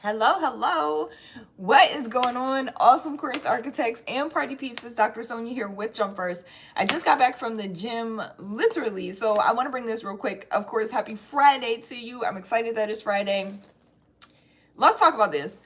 Hello, hello. What is going on? Awesome course architects and party peeps. It's Dr. Sonia here with Jump First. I just got back from the gym, literally. So I want to bring this real quick. Of course, happy Friday to you. I'm excited that it's Friday. Let's talk about this.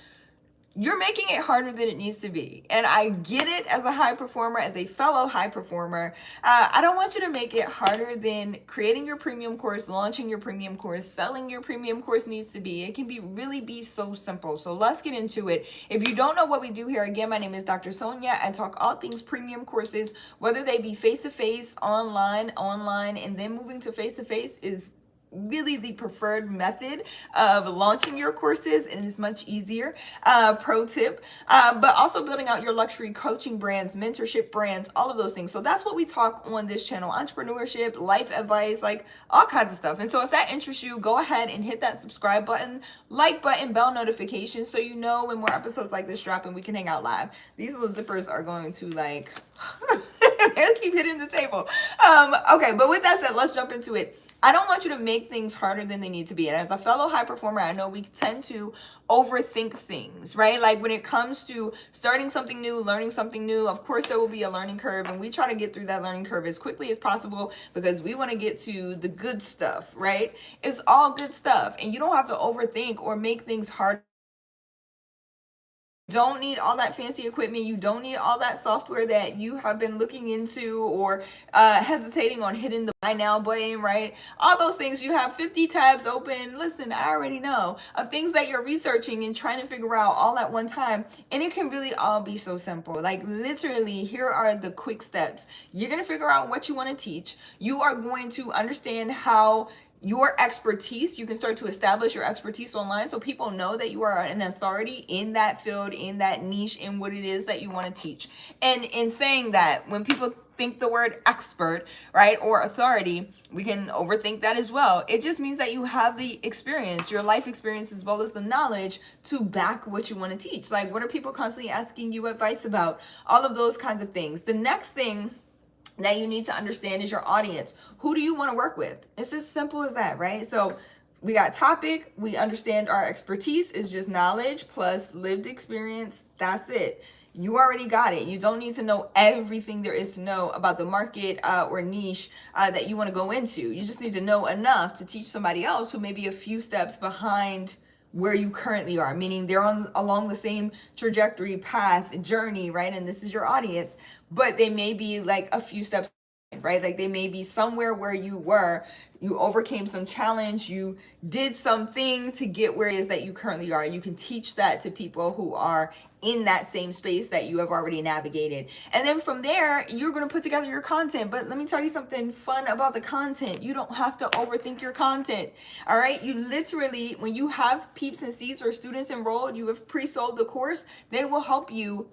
You're making it harder than it needs to be. And I get it as a high performer, as a fellow high performer. I don't want you to make it harder than creating your premium course, launching your premium course, selling your premium course needs to be. It can really be so simple. So let's get into it. If you don't know what we do here, again, my name is Dr. Sonia. I talk all things premium courses, whether they be face-to-face, online, and then moving to face-to-face is really the preferred method of launching your courses, and it's much easier. Pro tip. But also building out your luxury coaching brands, mentorship brands, all of those things. So that's what we talk on this channel: entrepreneurship, life advice, like all kinds of stuff. And so if that interests you, go ahead and hit that subscribe button, like button, bell notification, so you know when more episodes like this drop and we can hang out live. These little zippers are going to like they keep hitting the table. Okay, but with that said, let's jump into it. I don't want you to make things harder than they need to be. And as a fellow high performer, I know we tend to overthink things, right? Like when it comes to starting something new, learning something new, of course there will be a learning curve, and we try to get through that learning curve as quickly as possible because we want to get to the good stuff, right? It's all good stuff, and you don't have to overthink or make things harder. Don't need all that fancy equipment. You don't need all that software that you have been looking into or hesitating on hitting the buy now button, right? All those things. You have 50 tabs open. Listen, I already know of things that you're researching and trying to figure out all at one time. And it can really all be so simple. Like literally, here are the quick steps. You're going to figure out what you want to teach. You are going to understand how your expertise, you can start to establish your expertise online so people know that you are an authority in that field, in that niche, in what it is that you want to teach. And in saying that, when people think the word expert, right, or authority, we can overthink that as well. It just means that you have the experience, your life experience, as well as the knowledge to back what you want to teach. Like, what are people constantly asking you advice about? All of those kinds of things. The next thing that you need to understand is your audience. Who do you want to work with? It's as simple as that, right? So we got topic, we understand our expertise is just knowledge plus lived experience. That's it. You already got it. You don't need to know everything there is to know about the market or niche that you want to go into. You just need to know enough to teach somebody else who may be a few steps behind where you currently are, meaning they're along the same trajectory, path, journey, right? And this is your audience, but they may be like a few steps, right? Like they may be somewhere where you were, you overcame some challenge, you did something to get where it is that you currently are. You can teach that to people who are in that same space that you have already navigated. And then from there, you're going to put together your content. But let me tell you something fun about the content. You don't have to overthink your content. All right. You literally, when you have peeps and seats or students enrolled, you have pre-sold the course, they will help you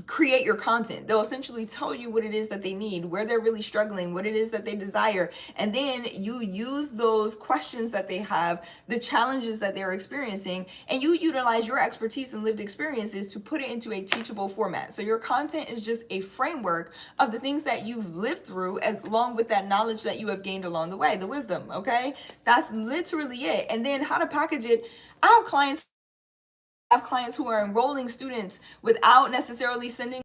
create your content. They'll essentially tell you what it is that they need, where they're really struggling, what it is that they desire. And then you use those questions that they have, the challenges that they're experiencing, and you utilize your expertise and lived experiences to put it into a teachable format. So your content is just a framework of the things that you've lived through, along with that knowledge that you have gained along the way, the wisdom. Okay. That's literally it. And then how to package it. I have clients who are enrolling students without necessarily sending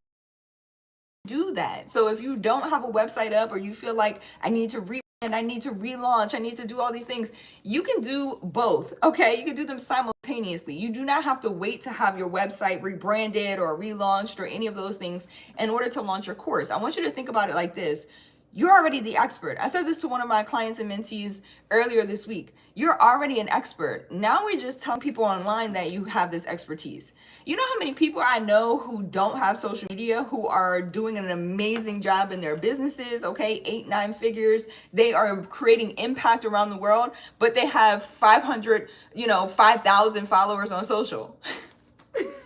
do that. So if you don't have a website up, or you feel like I need to and I need to relaunch, I need to do all these things, you can do both. Okay, you can do them simultaneously. You do not have to wait to have your website rebranded or relaunched or any of those things in order to launch your course. I want you to think about it like this. You're already the expert. I said this to one of my clients and mentees earlier this week. You're already an expert. Now we're just telling people online that you have this expertise. You know how many people I know who don't have social media, who are doing an amazing job in their businesses, okay, 8, 9 figures. They are creating impact around the world, but they have 500, 5,000 followers on social.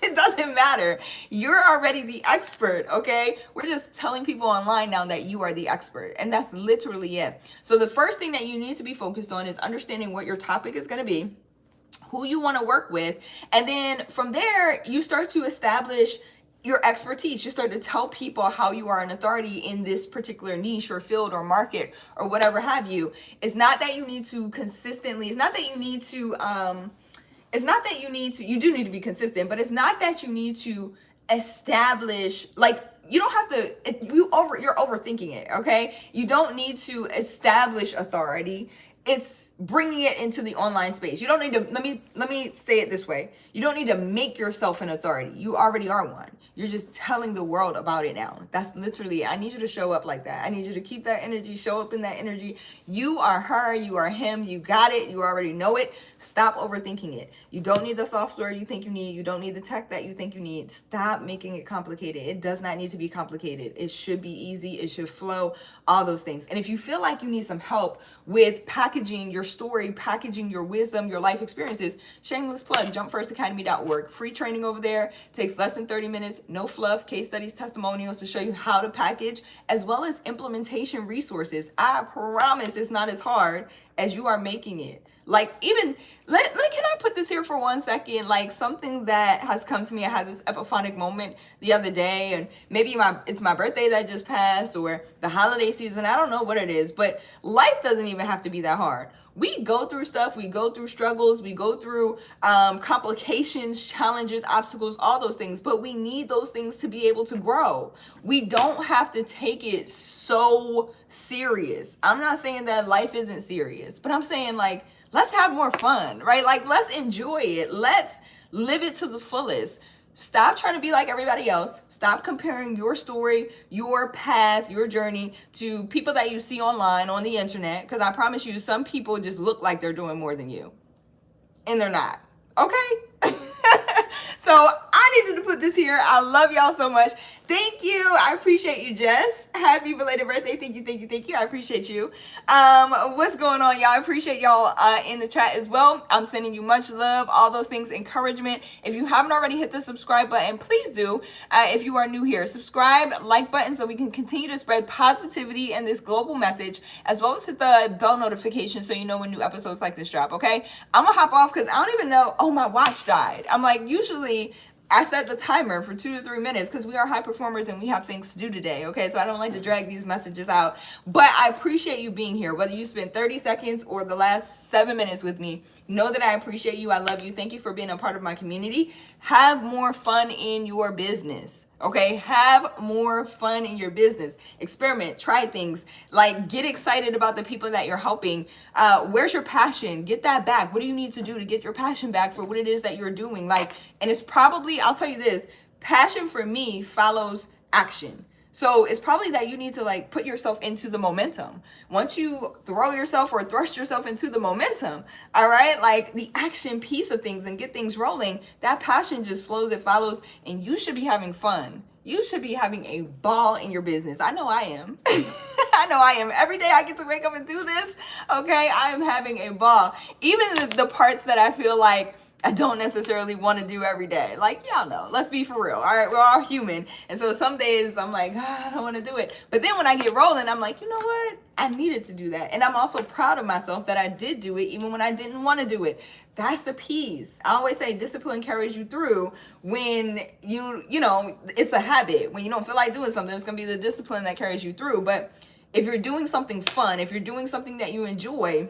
It doesn't matter. You're already the expert, okay? We're just telling people online now that you are the expert, and that's literally it. So the first thing that you need to be focused on is understanding what your topic is going to be, who you want to work with, and then from there, you start to establish your expertise. You start to tell people how you are an authority in this particular niche or field or market or whatever have you. It's not that you need to consistently, it's not that you need to it's not that you do need to be consistent, but it's not that you need to establish, like, you don't have to, you're overthinking it, okay? You don't need to establish authority. It's bringing it into the online space. You don't need to, let me say it this way. You don't need to make yourself an authority. You already are one. You're just telling the world about it now. That's literally, I need you to show up like that. I need you to keep that energy, show up in that energy. You are her, you are him, you got it, you already know it. Stop overthinking it. You don't need the software you think you need. You don't need the tech that you think you need. Stop making it complicated. It does not need to be complicated. It should be easy. It should flow, all those things. And if you feel like you need some help with packaging your story, packaging your wisdom, your life experiences, shameless plug, jumpfirstacademy.org. Free training over there. Takes less than 30 minutes. No fluff, case studies, testimonials to show you how to package, as well as implementation resources. I promise it's not as hard as you are making it. Like, even, can I put this here for 1 second? Like, something that has come to me, I had this epiphanic moment the other day, and maybe it's my birthday that just passed, or the holiday season, I don't know what it is, but life doesn't even have to be that hard. We go through stuff, we go through struggles, we go through complications, challenges, obstacles, all those things, but we need those things to be able to grow. We don't have to take it so serious. I'm not saying that life isn't serious, but I'm saying, like, let's have more fun, right? Like, let's enjoy it. Let's live it to the fullest. Stop trying to be like everybody else. Stop comparing your story, your path, your journey to people that you see online on the internet. Because I promise you, some people just look like they're doing more than you, and they're not. Okay? So I needed to put this here. I love y'all so much. Thank you. I appreciate you, Jess. Happy belated birthday. Thank you, thank you, thank you. I appreciate you. What's going on, y'all? I appreciate y'all in the chat as well. I'm sending you much love, all those things, encouragement. If you haven't already hit the subscribe button, please do. If you are new here, subscribe, like button, so we can continue to spread positivity and this global message, as well as hit the bell notification so you know when new episodes like this drop, okay? I'm gonna hop off because I don't even know. Oh, my watch died. I'm like, usually I set the timer for 2 to 3 minutes because we are high performers and we have things to do today, okay? So I don't like to drag these messages out. But I appreciate you being here. Whether you spend 30 seconds or the last 7 minutes with me, know that I appreciate you. I love you. Thank you for being a part of my community. Have more fun in your business, okay? Have more fun in your business. Experiment, try things. Like, get excited about the people that you're helping. Where's your passion? Get that back. What do you need to do to get your passion back for what it is that you're doing? Like, and it's probably, I'll tell you this, passion for me follows action. So it's probably that you need to, like, put yourself into the momentum. Once you throw yourself or thrust yourself into the momentum, all right, like the action piece of things and get things rolling, that passion just flows, it follows, and you should be having fun. You should be having a ball in your business. I know I am. I know I am. Every day I get to wake up and do this, okay? I am having a ball. Even the parts that I feel like I don't necessarily want to do every day. Like, y'all know, let's be for real. All right, we're all human. And so some days I'm like, I don't want to do it. But then when I get rolling, I'm like, you know what? I needed to do that. And I'm also proud of myself that I did do it even when I didn't want to do it. That's the piece. I always say discipline carries you through when you know, it's a habit. When you don't feel like doing something, it's going to be the discipline that carries you through. But if you're doing something fun, if you're doing something that you enjoy,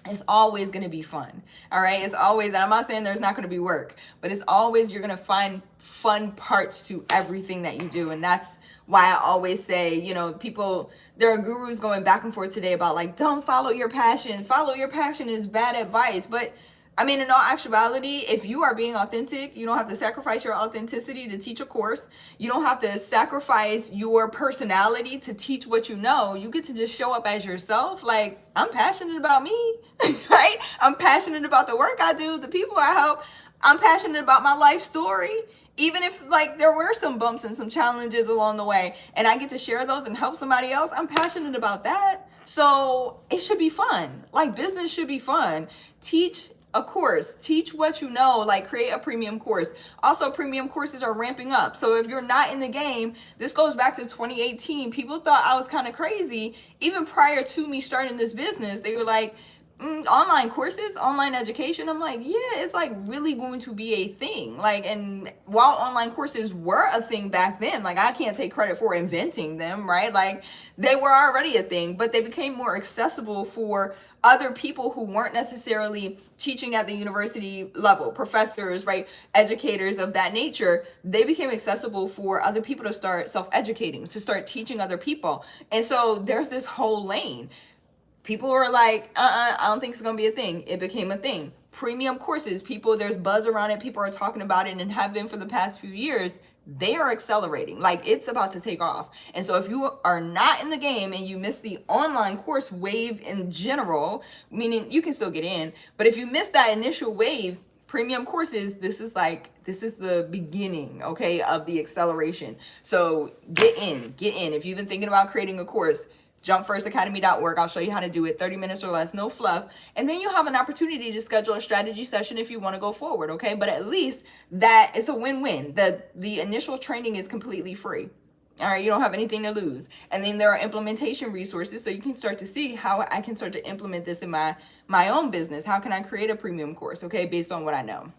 it's always going to be fun. All right. It's always, and I'm not saying there's not going to be work, but it's always, you're going to find fun parts to everything that you do. And that's why I always say, you know, people, there are gurus going back and forth today about, like, don't follow your passion. Follow your passion is bad advice. But I mean, in all actuality, if you are being authentic, you don't have to sacrifice your authenticity to teach a course. You don't have to sacrifice your personality to teach what you know. You get to just show up as yourself. Like, I'm passionate about me, right? I'm passionate about the work I do, the people I help. I'm passionate about my life story. Even if, like, there were some bumps and some challenges along the way, and I get to share those and help somebody else, I'm passionate about that. So it should be fun. Like, business should be fun. Teach a course, teach what you know, like create a premium course. Also, premium courses are ramping up. So if you're not in the game, this goes back to 2018. People thought I was kind of crazy. Even prior to me starting this business, they were like, online courses, online education, I'm like, yeah, it's like really going to be a thing. Like, and while online courses were a thing back then, like I can't take credit for inventing them, right? Like they were already a thing, but they became more accessible for other people who weren't necessarily teaching at the university level, professors, right? Educators of that nature. They became accessible for other people to start self-educating, to start teaching other people. And so there's this whole lane. People were like, I don't think it's gonna be a thing. It became a thing. Premium courses, people, there's buzz around it. People are talking about it and have been for the past few years. They are accelerating. Like it's about to take off. And so if you are not in the game and you miss the online course wave in general, meaning you can still get in, but if you miss that initial wave, premium courses, this is the beginning, okay, of the acceleration. So get in. If you've been thinking about creating a course, jumpfirstacademy.org. I'll show you how to do it, 30 minutes or less, no fluff. And then you have an opportunity to schedule a strategy session if you want to go forward, okay? But at least that is a win-win. The initial training is completely free. All right, you don't have anything to lose. And then there are implementation resources so you can start to see how I can start to implement this in my own business. How can I create a premium course, okay, based on what I know?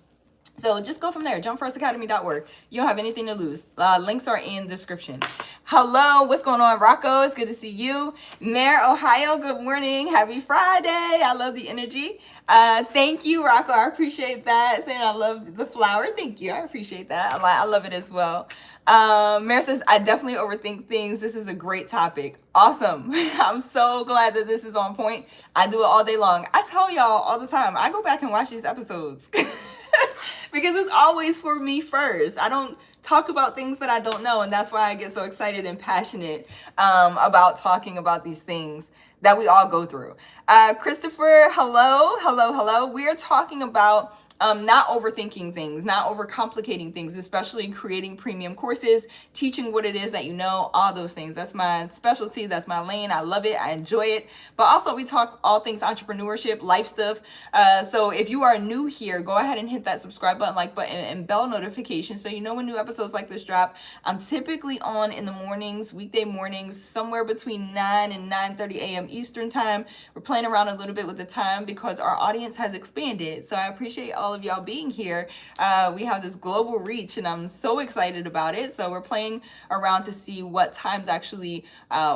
So just go from there, jumpfirstacademy.org. You don't have anything to lose. Links are in the description. Hello, what's going on, Rocco? It's good to see you. Mare, Ohio, good morning. Happy Friday. I love the energy. Thank you, Rocco. I appreciate that. Saying I love the flower. Thank you. I appreciate that. I love it as well. Mare says, I definitely overthink things. This is a great topic. Awesome. I'm so glad that this is on point. I do it all day long. I tell y'all all the time, I go back and watch these episodes. Because it's always for me first. I don't talk about things that I don't know, and that's why I get so excited and passionate about talking about these things that we all go through. Christopher, hello. We're talking about not overthinking things, not overcomplicating things, especially creating premium courses, teaching what it is that you know, all those things. That's my specialty. That's my lane. I love it. I enjoy it. But also we talk all things entrepreneurship, life stuff. So if you are new here, go ahead and hit that subscribe button, like button, and bell notification so you know when new episodes like this drop. I'm typically on in the mornings, weekday mornings, somewhere between 9 and 9:30 a.m. Eastern time. We're playing around a little bit with the time because our audience has expanded. So I appreciate all of y'all being here. We have this global reach and I'm so excited about it. So we're playing around to see what times actually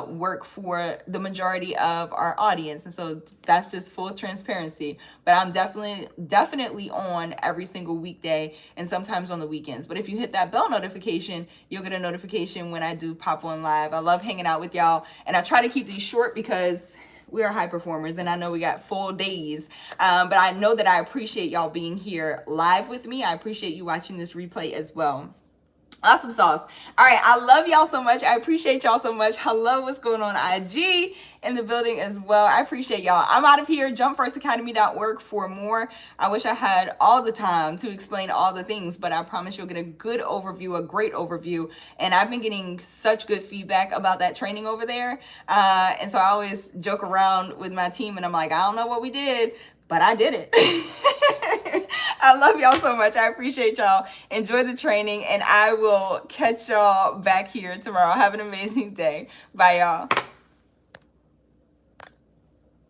work for the majority of our audience. And so that's just full transparency. But I'm definitely on every single weekday and sometimes on the weekends. But if you hit that bell notification, you'll get a notification when I do pop on live. I love hanging out with y'all. And I try to keep these short because we are high performers and I know we got full days, but I know that I appreciate y'all being here live with me. I appreciate you watching this replay as well. Awesome sauce. All right, I love y'all so much. I appreciate y'all so much. Hello, what's going on? IG in the building as well. I appreciate y'all. I'm out of here. Jumpfirstacademy.org for more. I wish I had all the time to explain all the things, but I promise you'll get a good overview, a great overview. And I've been getting such good feedback about that training over there. And so I always joke around with my team and I'm like, I don't know what we did, but I did it. I love y'all so much. I appreciate y'all. Enjoy the training and I will catch y'all back here tomorrow. Have an amazing day. Bye, y'all.